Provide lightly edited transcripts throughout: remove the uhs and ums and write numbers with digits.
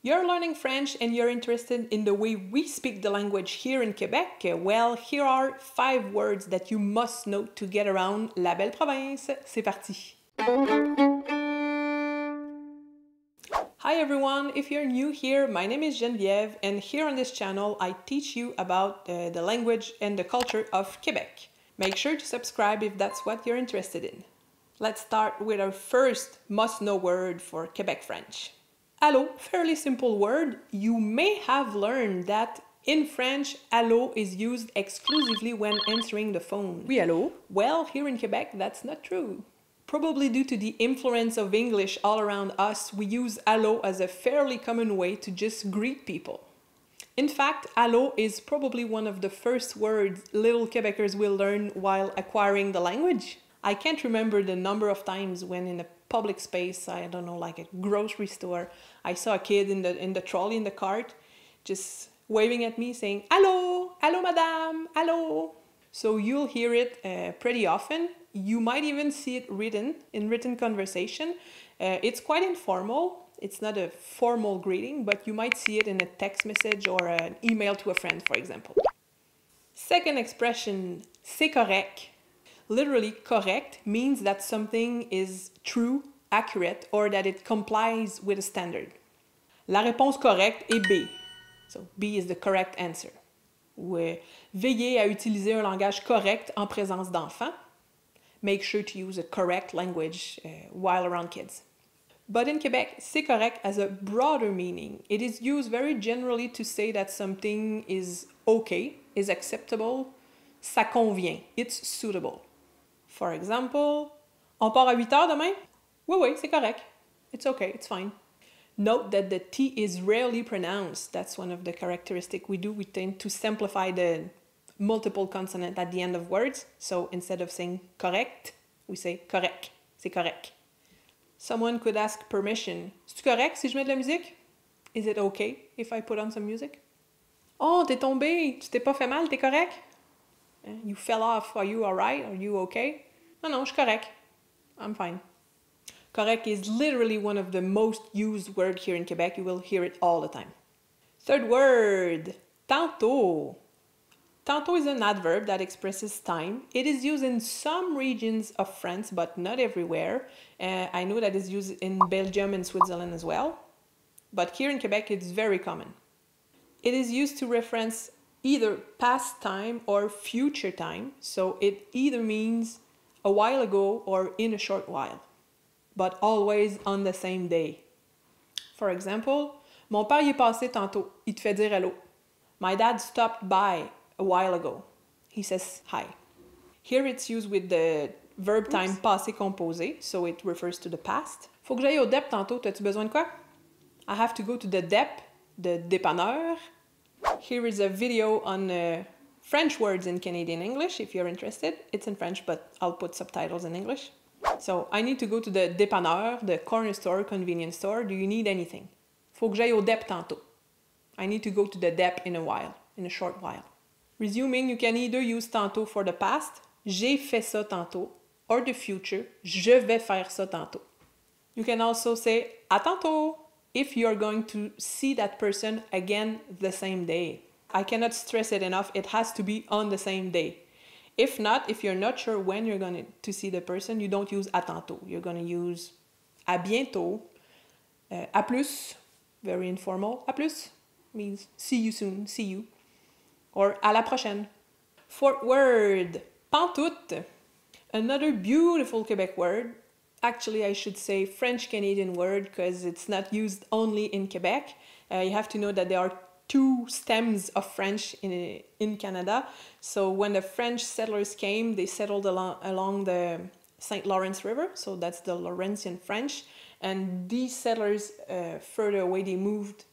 You're learning French and you're interested in the way we speak the language here in Quebec? Well, here are 5 words that you must know to get around la belle province. C'est parti! Hi everyone, if you're new here, my name is Geneviève and here on this channel I teach you about the language and the culture of Quebec. Make sure to subscribe if that's what you're interested in. Let's start with our first must-know word for Quebec French. Allô, fairly simple word. You may have learned that in French, allô is used exclusively when answering the phone. Oui, allô? Well, here in Quebec, that's not true. Probably due to the influence of English all around us, we use allô as a fairly common way to just greet people. In fact, allô is probably one of the first words little Quebecers will learn while acquiring the language. I can't remember the number of times when in a public space, I don't know, like a grocery store, I saw a kid in the trolley, in the cart, just waving at me saying, "Allô, allô madame, allô." So you'll hear it pretty often. You might even see it written in written conversation. It's quite informal. It's not a formal greeting, but you might see it in a text message or an email to a friend, for example. Second expression, c'est correct. Literally, correct means that something is true, accurate, or that it complies with a standard. La réponse correcte est B. So B is the correct answer. Veillez à utiliser un langage correct en présence d'enfants. Make sure to use a correct language while around kids. But in Quebec, c'est correct has a broader meaning. It is used very generally to say that something is okay, is acceptable, ça convient, it's suitable. For example, on part à 8 heures demain? Oui, oui, c'est correct. It's okay, it's fine. Note that the T is rarely pronounced. That's one of the characteristics we do. We tend to simplify the multiple consonant at the end of words. So instead of saying correct, we say correct. C'est correct. Someone could ask permission. C'est correct si je mets de la musique? Is it okay if I put on some music? Oh, t'es tombé. Tu t'es pas fait mal, t'es correct? You fell off. Are you alright? Are you okay? Non, je suis correct. I'm fine. Correct is literally one of the most used words here in Quebec. You will hear it all the time. Third word, tantôt. Tantôt is an adverb that expresses time. It is used in some regions of France, but not everywhere. I know that it's used in Belgium and Switzerland as well. But here in Quebec, it's very common. It is used to reference either past time or future time. So it either means a while ago or in a short while, but always on the same day. For example, mon père y est passé tantôt. Il te fait dire allô. My dad stopped by a while ago. He says hi. Here it's used with the verb time passé composé, so it refers to the past. Faut que j'aille au DEP tantôt. T'as-tu besoin de quoi? I have to go to the DEP, the dépanneur. Here is a video on French words in Canadian English, if you're interested. It's in French, but I'll put subtitles in English. So, I need to go to the dépanneur, the corner store, convenience store. Do you need anything? Faut que j'aille au DEP tantôt. I need to go to the DEP in a short while. Resuming, you can either use tantôt for the past, j'ai fait ça tantôt, or the future, je vais faire ça tantôt. You can also say à tantôt if you're going to see that person again the same day. I cannot stress it enough, it has to be on the same day. If not, if you're not sure when you're going to see the person, you don't use à tantôt. You're going to use à bientôt, à plus, very informal. À plus means see you soon, see you. Or à la prochaine. Fourth word, pantoute. Another beautiful Quebec word. Actually, I should say French-Canadian word because it's not used only in Quebec. You have to know that there are 2 stems of French in Canada. So when the French settlers came, they settled along the St. Lawrence River. So that's the Laurentian French. And these settlers further away, they moved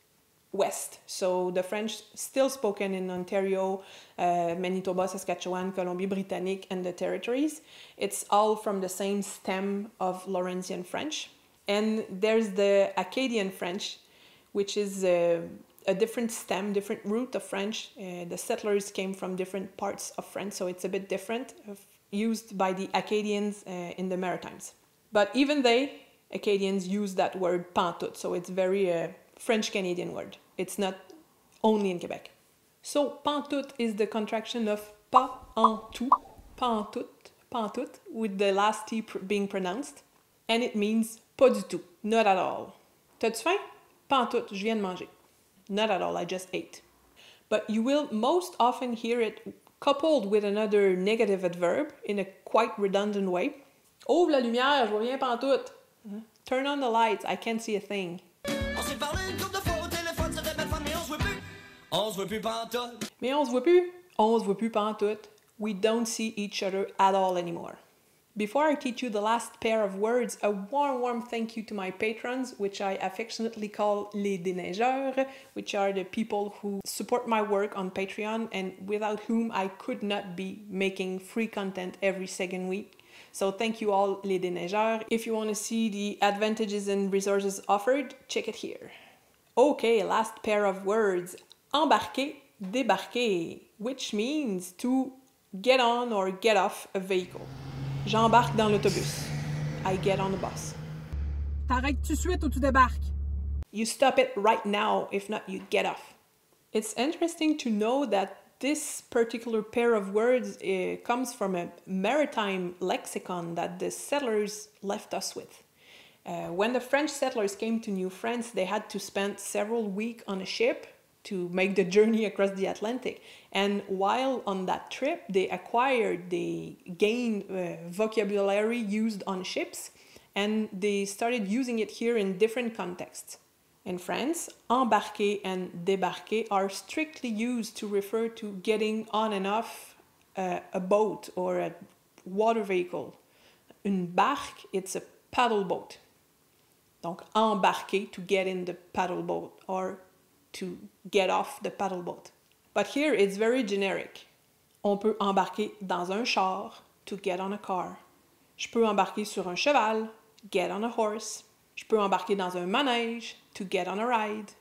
west. So the French still spoken in Ontario, Manitoba, Saskatchewan, Colombie-Britannique, and the territories. It's all from the same stem of Laurentian French. And there's the Acadian French, which is a different stem, different root of French. The settlers came from different parts of France, so it's a bit different, used by the Acadians in the Maritimes. But even they, Acadians, use that word pantoute, so it's very French Canadian word. It's not only in Quebec. So, pantoute is the contraction of pas en tout, pantoute, pantoute, with the last T being pronounced. And it means pas du tout, not at all. T'as-tu faim? Pantoute, je viens de manger. Not at all, I just ate. But you will most often hear it coupled with another negative adverb in a quite redundant way. Ouvre la lumière, je vois rien pantoute. Turn on the lights, I can't see a thing. On s'est parlé une couple de fois au téléphone, c'était belle fun, mais on se voit plus. On se voit plus pantoute. Mais on se voit plus. On se voit plus pantoute. We don't see each other at all anymore. Before I teach you the last pair of words, a warm thank you to my patrons, which I affectionately call les déneigeurs, which are the people who support my work on Patreon and without whom I could not be making free content every second week. So thank you all, les déneigeurs. If you want to see the advantages and resources offered, check it here. Okay, last pair of words. Embarquer, débarquer, which means to get on or get off a vehicle. J'embarque dans l'autobus. I get on the bus. T'arrêtes tout de suite ou tu débarques? You stop it right now, if not you get off. It's interesting to know that this particular pair of words comes from a maritime lexicon that the settlers left us with. When the French settlers came to New France, they had to spend several weeks on a ship to make the journey across the Atlantic. And while on that trip, they gained vocabulary used on ships, and they started using it here in different contexts. In France, embarquer and débarquer are strictly used to refer to getting on and off a boat or a water vehicle. Une barque, it's a paddle boat. Donc, embarquer, to get in the paddle boat, or to get off the paddle boat. But here it's very generic. On peut embarquer dans un char, to get on a car. Je peux embarquer sur un cheval, get on a horse. Je peux embarquer dans un manège, to get on a ride.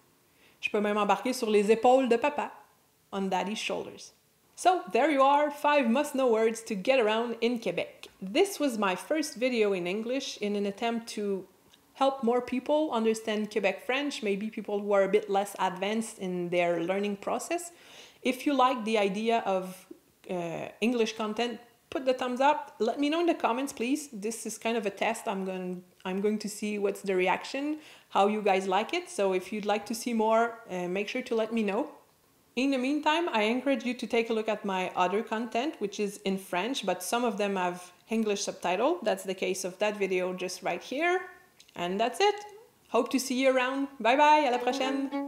Je peux même embarquer sur les épaules de papa, on daddy's shoulders. So there you are, 5 must-know words to get around in Quebec. This was my first video in English in an attempt to help more people understand Quebec French, maybe people who are a bit less advanced in their learning process. If you like the idea of English content, put the thumbs up. Let me know in the comments, please. This is kind of a test. I'm going to see what's the reaction, how you guys like it. So if you'd like to see more, make sure to let me know. In the meantime, I encourage you to take a look at my other content, which is in French, but some of them have English subtitle. That's the case of that video just right here. And that's it. Hope to see you around. Bye bye, à la prochaine.